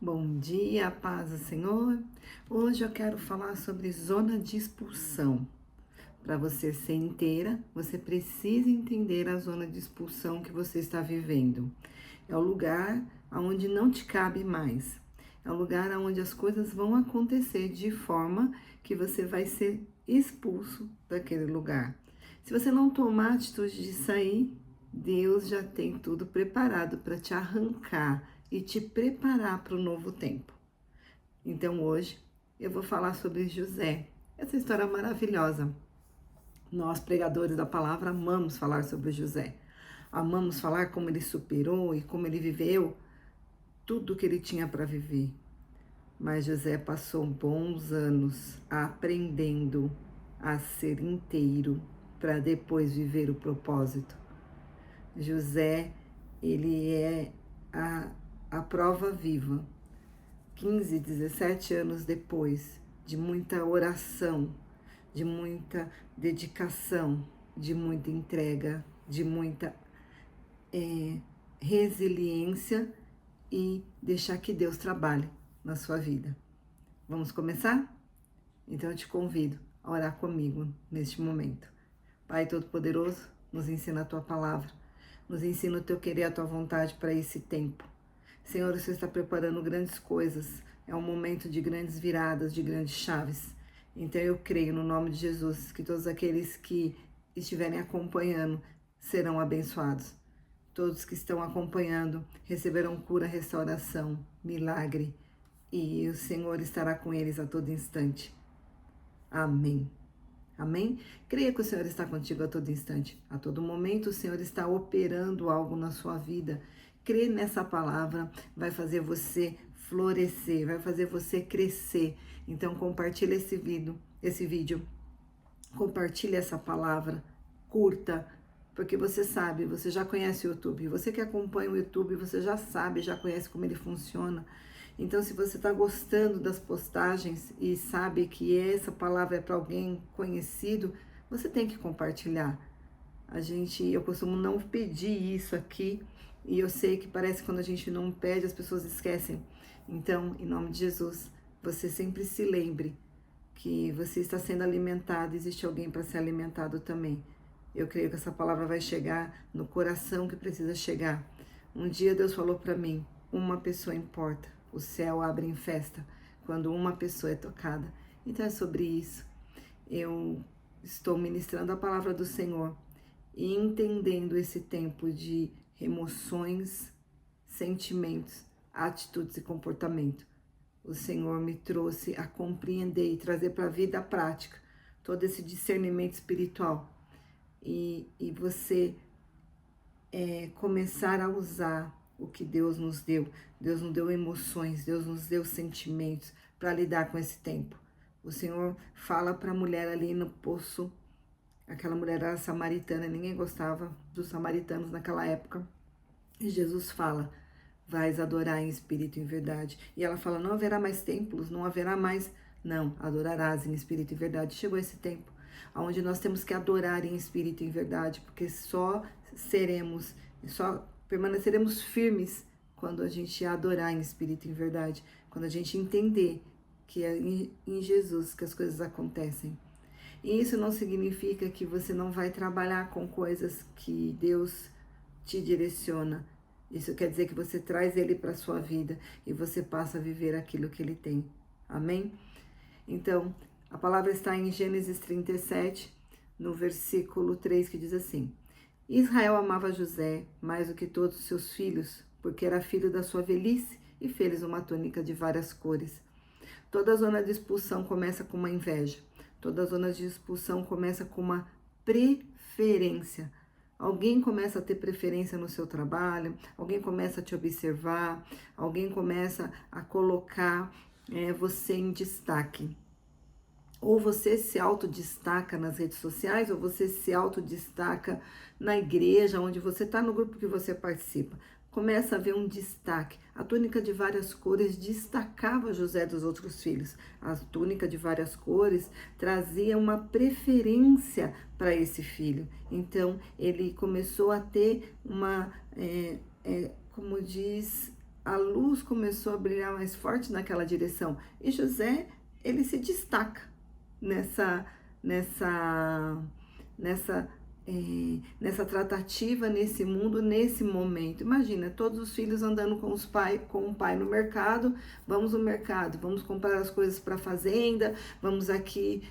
Bom dia, paz do Senhor. Hoje eu quero falar sobre zona de expulsão. Para você ser inteira, você precisa entender a zona de expulsão que você está vivendo. É o lugar onde não te cabe mais. É o lugar onde as coisas vão acontecer de forma que você vai ser expulso daquele lugar. Se você não tomar a atitude de sair, Deus já tem tudo preparado para te arrancar e te preparar para o novo tempo. Então hoje eu vou falar sobre José, essa história maravilhosa. Nós, pregadores da palavra, amamos falar sobre José. Amamos falar como ele superou e como ele viveu tudo que ele tinha para viver. Mas José passou bons anos aprendendo a ser inteiro para depois viver o propósito. José, ele é a prova viva. 15, 17 anos depois de muita oração, de muita dedicação, de muita entrega, de muita resiliência e deixar que Deus trabalhe na sua vida. Vamos começar? Então eu te convido a orar comigo neste momento. Pai Todo-Poderoso, nos ensina a Tua palavra, nos ensina o Teu querer, a Tua vontade para esse tempo. Senhor, o Senhor está preparando grandes coisas, é um momento de grandes viradas, de grandes chaves. Então eu creio no nome de Jesus que todos aqueles que estiverem acompanhando serão abençoados. Todos que estão acompanhando receberão cura, restauração, milagre, e o Senhor estará com eles a todo instante. Amém. Amém? Creia que o Senhor está contigo a todo instante. A todo momento o Senhor está operando algo na sua vida. Crer nessa palavra vai fazer você florescer, vai fazer você crescer. Então compartilha esse vídeo. Compartilha essa palavra, curta, porque você sabe, você já conhece o YouTube. Você que acompanha o YouTube, você já sabe, já conhece como ele funciona. Então, se você está gostando das postagens e sabe que essa palavra é para alguém conhecido, você tem que compartilhar. Eu costumo não pedir isso aqui, e eu sei que parece que quando a gente não pede, as pessoas esquecem. Então, em nome de Jesus, você sempre se lembre que você está sendo alimentado, existe alguém para ser alimentado também. Eu creio que essa palavra vai chegar no coração que precisa chegar. Um dia Deus falou para mim, uma pessoa importa. O céu abre em festa quando uma pessoa é tocada. Então é sobre isso. Eu estou ministrando a palavra do Senhor e entendendo esse tempo de emoções, sentimentos, atitudes e comportamento. O Senhor me trouxe a compreender e trazer para a vida prática todo esse discernimento espiritual. E você começar a usar o que Deus nos deu. Deus nos deu emoções, Deus nos deu sentimentos para lidar com esse tempo. O Senhor fala para a mulher ali no poço, aquela mulher era samaritana, ninguém gostava dos samaritanos naquela época. E Jesus fala, vais adorar em espírito e em verdade. E ela fala, não haverá mais templos, não haverá mais... Não, adorarás em espírito e verdade. Chegou esse tempo onde nós temos que adorar em espírito e em verdade, porque só permaneceremos firmes quando a gente adorar em espírito e em verdade, quando a gente entender que é em Jesus que as coisas acontecem. E isso não significa que você não vai trabalhar com coisas que Deus te direciona. Isso quer dizer que você traz Ele para a sua vida e você passa a viver aquilo que Ele tem. Amém? Então, a palavra está em Gênesis 37, no versículo 3, que diz assim: Israel amava José mais do que todos os seus filhos, porque era filho da sua velhice e fez uma túnica de várias cores. Toda zona de expulsão começa com uma inveja. Toda zona de expulsão começa com uma preferência. Alguém começa a ter preferência no seu trabalho, alguém começa a te observar, alguém começa a colocar você em destaque. Ou você se autodestaca nas redes sociais, ou você se autodestaca na igreja, onde você está, no grupo que você participa. Começa a haver um destaque. A túnica de várias cores destacava José dos outros filhos. A túnica de várias cores trazia uma preferência para esse filho. Então, ele começou a ter como diz a luz começou a brilhar mais forte naquela direção. E José, ele se destaca nessa, nessa, nessa tratativa, nesse mundo, nesse momento. Imagina, todos os filhos andando com o pai no mercado. Vamos no mercado, vamos comprar as coisas para a fazenda, vamos aqui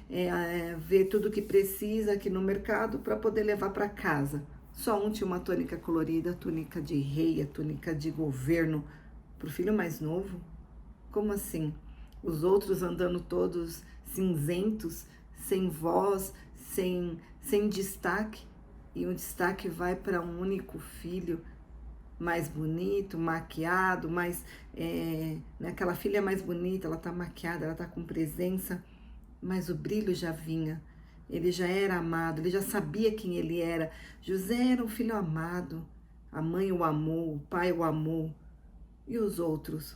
ver tudo que precisa aqui no mercado para poder levar para casa. Só um tinha uma túnica colorida, a túnica de rei, a túnica de governo. Para o filho mais novo? Como assim? Os outros andando todos cinzentos, sem voz, sem destaque. E o destaque vai para um único filho, mais bonito, maquiado, aquela filha mais bonita, ela está maquiada, ela está com presença, mas o brilho já vinha. Ele já era amado, ele já sabia quem ele era. José era um filho amado, a mãe o amou, o pai o amou. E os outros?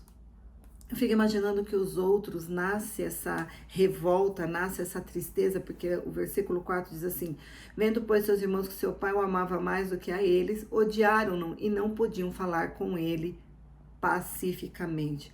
Eu fico imaginando que os outros, nasce essa revolta, nasce essa tristeza, porque o versículo 4 diz assim: vendo, pois, seus irmãos que seu pai o amava mais do que a eles, odiaram-no e não podiam falar com ele pacificamente.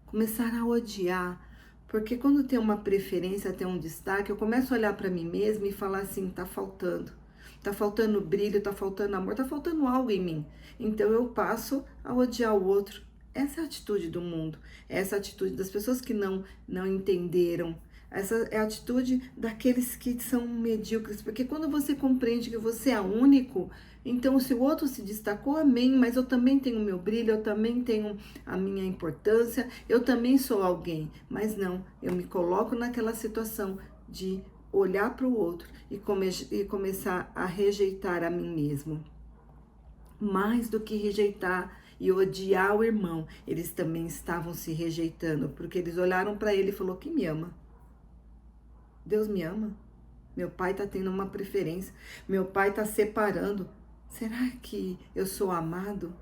Começaram a odiar, porque quando tem uma preferência, tem um destaque, eu começo a olhar para mim mesma e falar assim: tá faltando brilho, tá faltando amor, tá faltando algo em mim. Então eu passo a odiar o outro. Essa é a atitude do mundo, essa é a atitude das pessoas que não entenderam, essa é a atitude daqueles que são medíocres, porque quando você compreende que você é único, então se o outro se destacou, amém, mas eu também tenho o meu brilho, eu também tenho a minha importância, eu também sou alguém, mas não, eu me coloco naquela situação de olhar para o outro e começar a rejeitar a mim mesmo. Mais do que rejeitar e odiar o irmão, eles também estavam se rejeitando, porque eles olharam para ele e falaram: quem me ama? Deus me ama? Meu pai está tendo uma preferência, meu pai está separando, será que eu sou amado?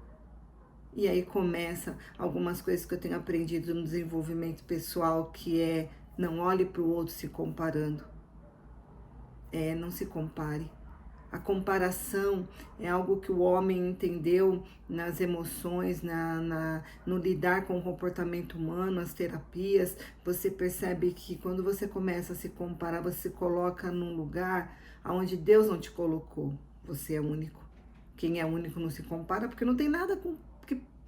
E aí começa algumas coisas que eu tenho aprendido no desenvolvimento pessoal, que é: não olhe para o outro se comparando. Não se compare. A comparação é algo que o homem entendeu nas emoções, no lidar com o comportamento humano, as terapias. Você percebe que quando você começa a se comparar, você se coloca num lugar onde Deus não te colocou. Você é único. Quem é único não se compara, porque não tem nada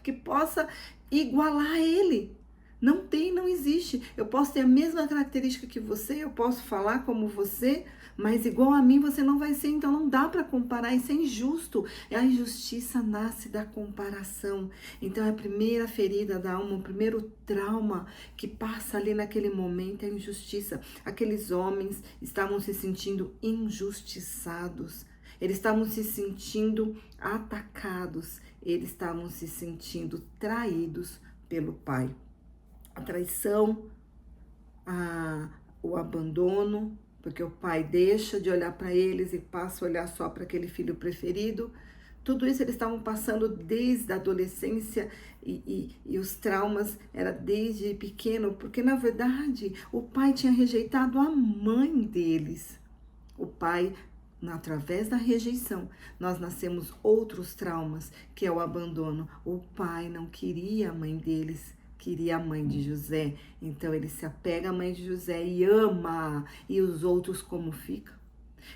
que possa igualar ele. Não tem, não existe. Eu posso ter a mesma característica que você, eu posso falar como você, mas igual a mim você não vai ser, então não dá para comparar, isso é injusto. A injustiça nasce da comparação. Então é a primeira ferida da alma, o primeiro trauma que passa ali naquele momento é a injustiça. Aqueles homens estavam se sentindo injustiçados, eles estavam se sentindo atacados, eles estavam se sentindo traídos pelo pai. A traição, o abandono, porque o pai deixa de olhar para eles e passa a olhar só para aquele filho preferido. Tudo isso eles estavam passando desde a adolescência e os traumas era desde pequeno, porque na verdade o pai tinha rejeitado a mãe deles. O pai, através da rejeição, nós nascemos outros traumas, que é o abandono. O pai não queria a mãe deles, queria a mãe de José, então ele se apega à mãe de José e ama. E os outros como fica?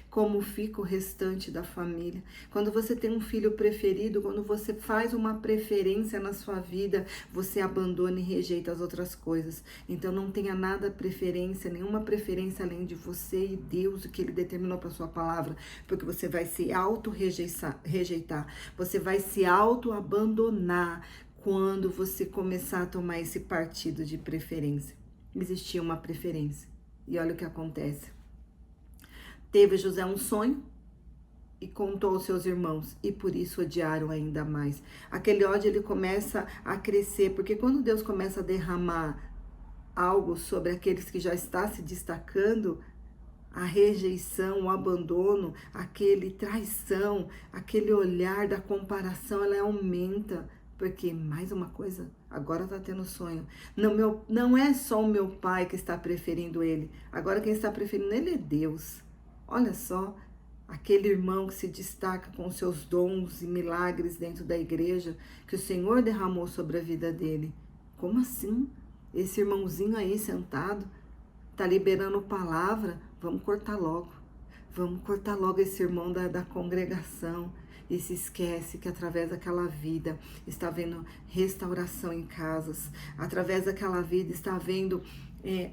Como fica o restante da família? Quando você tem um filho preferido, quando você faz uma preferência na sua vida, você abandona e rejeita as outras coisas. Então não tenha nada preferência, nenhuma preferência além de você e Deus, o que Ele determinou para sua palavra, porque você vai se auto-rejeitar, você vai se auto-abandonar quando você começar a tomar esse partido de preferência. Existia uma preferência. E olha o que acontece. Teve José um sonho e contou aos seus irmãos, e por isso odiaram ainda mais. Aquele ódio, ele começa a crescer, porque quando Deus começa a derramar algo sobre aqueles que já está se destacando, a rejeição, o abandono, aquele traição, aquele olhar da comparação, ela aumenta. Porque, mais uma coisa, agora está tendo sonho. Não é só o meu pai que está preferindo ele. Agora quem está preferindo ele é Deus. Olha só, aquele irmão que se destaca com seus dons e milagres dentro da igreja, que o Senhor derramou sobre a vida dele. Como assim? Esse irmãozinho aí sentado, tá liberando palavra? Vamos cortar logo. Vamos cortar logo esse irmão da congregação. E se esquece que através daquela vida está havendo restauração em casas. Através daquela vida está havendo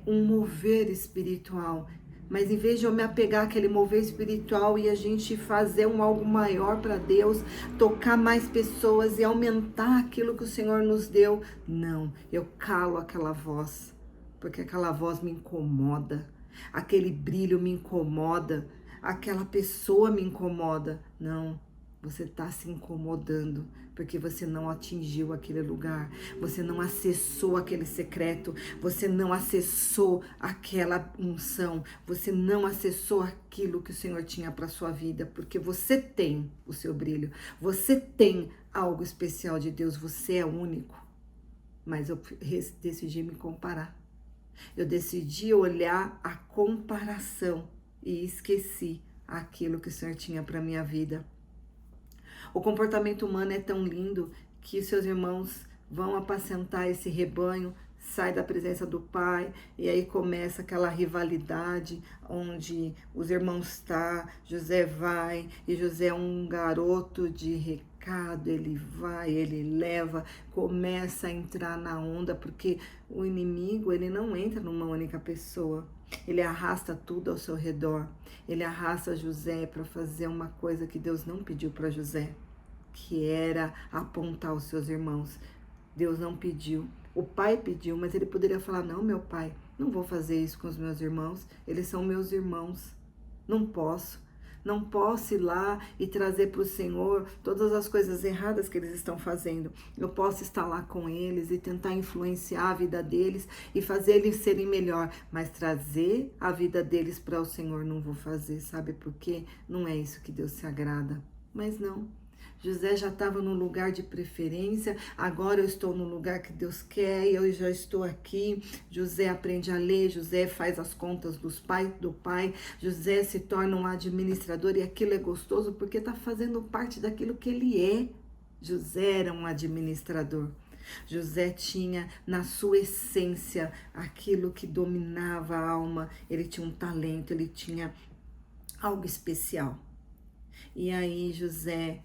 um mover espiritual. Mas em vez de eu me apegar àquele mover espiritual e a gente fazer algo maior para Deus, tocar mais pessoas e aumentar aquilo que o Senhor nos deu, não, eu calo aquela voz, porque aquela voz me incomoda, aquele brilho me incomoda, aquela pessoa me incomoda. Não, você está se incomodando porque você não atingiu aquele lugar, você não acessou aquele secreto, você não acessou aquela unção, você não acessou aquilo que o Senhor tinha para sua vida, porque você tem o seu brilho, você tem algo especial de Deus, você é único. Mas eu decidi me comparar, eu decidi olhar a comparação e esqueci aquilo que o Senhor tinha para minha vida. O comportamento humano é tão lindo que seus irmãos vão apacentar esse rebanho, sai da presença do pai, e aí começa aquela rivalidade onde os irmãos estão, José vai, e José é um garoto de recado, ele vai, ele leva, começa a entrar na onda, porque o inimigo, ele não entra numa única pessoa, ele arrasta tudo ao seu redor, ele arrasta José para fazer uma coisa que Deus não pediu para José, que era apontar os seus irmãos. Deus não pediu. O pai pediu, mas ele poderia falar, não, meu pai, não vou fazer isso com os meus irmãos, eles são meus irmãos, não posso ir lá e trazer para o Senhor todas as coisas erradas que eles estão fazendo. Eu posso estar lá com eles e tentar influenciar a vida deles e fazer eles serem melhor, mas trazer a vida deles para o Senhor não vou fazer, sabe por quê? Não é isso que Deus se agrada, mas não. José já estava no lugar de preferência, agora eu estou no lugar que Deus quer, eu já estou aqui. José aprende a ler, José faz as contas do pai, José se torna um administrador e aquilo é gostoso porque está fazendo parte daquilo que ele é. José era um administrador. José tinha na sua essência aquilo que dominava a alma, ele tinha um talento, ele tinha algo especial. E aí José,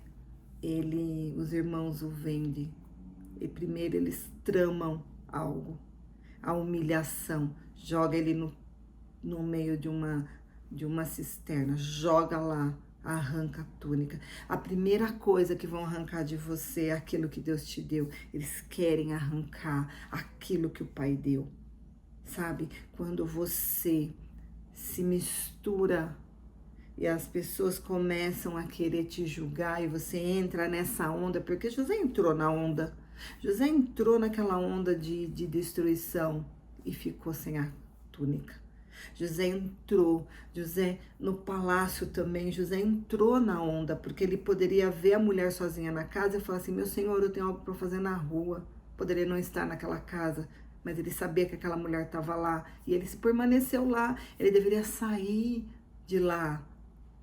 os irmãos o vendem, e primeiro eles tramam algo, a humilhação, joga ele no meio de uma cisterna, joga lá, arranca a túnica. A primeira coisa que vão arrancar de você é aquilo que Deus te deu, eles querem arrancar aquilo que o Pai deu, sabe? Quando você se mistura e as pessoas começam a querer te julgar e você entra nessa onda, porque José entrou na onda. José entrou naquela onda de destruição e ficou sem a túnica. José entrou, José no palácio também, José entrou na onda, porque ele poderia ver a mulher sozinha na casa e falar assim, meu senhor, eu tenho algo para fazer na rua. Poderia não estar naquela casa, mas ele sabia que aquela mulher estava lá e ele se permaneceu lá, ele deveria sair de lá.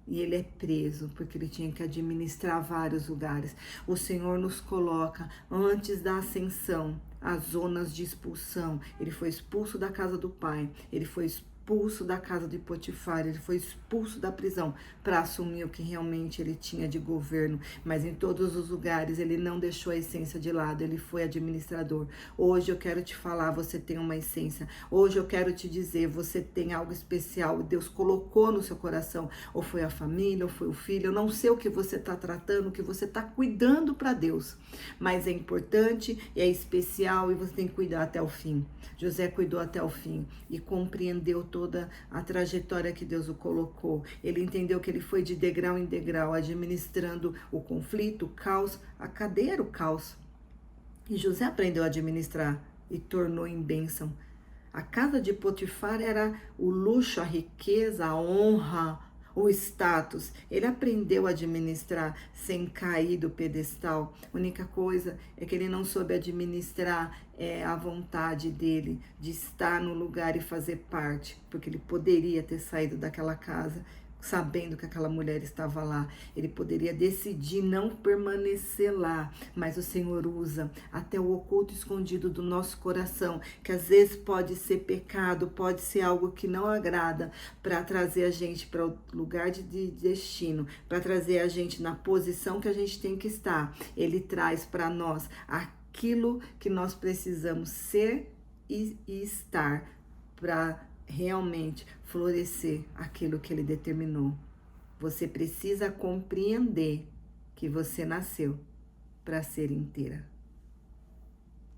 E ele é preso, porque ele tinha que administrar vários lugares. O Senhor nos coloca, antes da ascensão, as zonas de expulsão. Ele foi expulso da casa do pai, ele foi expulso da casa de Potifar, ele foi expulso da prisão para assumir o que realmente ele tinha de governo, mas em todos os lugares ele não deixou a essência de lado, ele foi administrador. Hoje eu quero te falar, você tem uma essência. Hoje eu quero te dizer, você tem algo especial, Deus colocou no seu coração, ou foi a família, ou foi o filho, eu não sei o que você está tratando, o que você está cuidando para Deus, mas é importante, é especial e você tem que cuidar até o fim. José cuidou até o fim e compreendeu toda a trajetória que Deus o colocou. Ele entendeu que ele foi de degrau em degrau, administrando o conflito, o caos, a cadeia era o caos. E José aprendeu a administrar e tornou em bênção. A casa de Potifar era o luxo, a riqueza, a honra, o status. Ele aprendeu a administrar sem cair do pedestal. A única coisa é que ele não soube administrar a vontade dele de estar no lugar e fazer parte, porque ele poderia ter saído daquela casa, sabendo que aquela mulher estava lá. Ele poderia decidir não permanecer lá, mas o Senhor usa até o oculto escondido do nosso coração, que às vezes pode ser pecado, pode ser algo que não agrada, para trazer a gente para o lugar de destino, para trazer a gente na posição que a gente tem que estar. Ele traz para nós aquilo que nós precisamos ser e estar para realmente florescer aquilo que ele determinou. Você precisa compreender que você nasceu para ser inteira.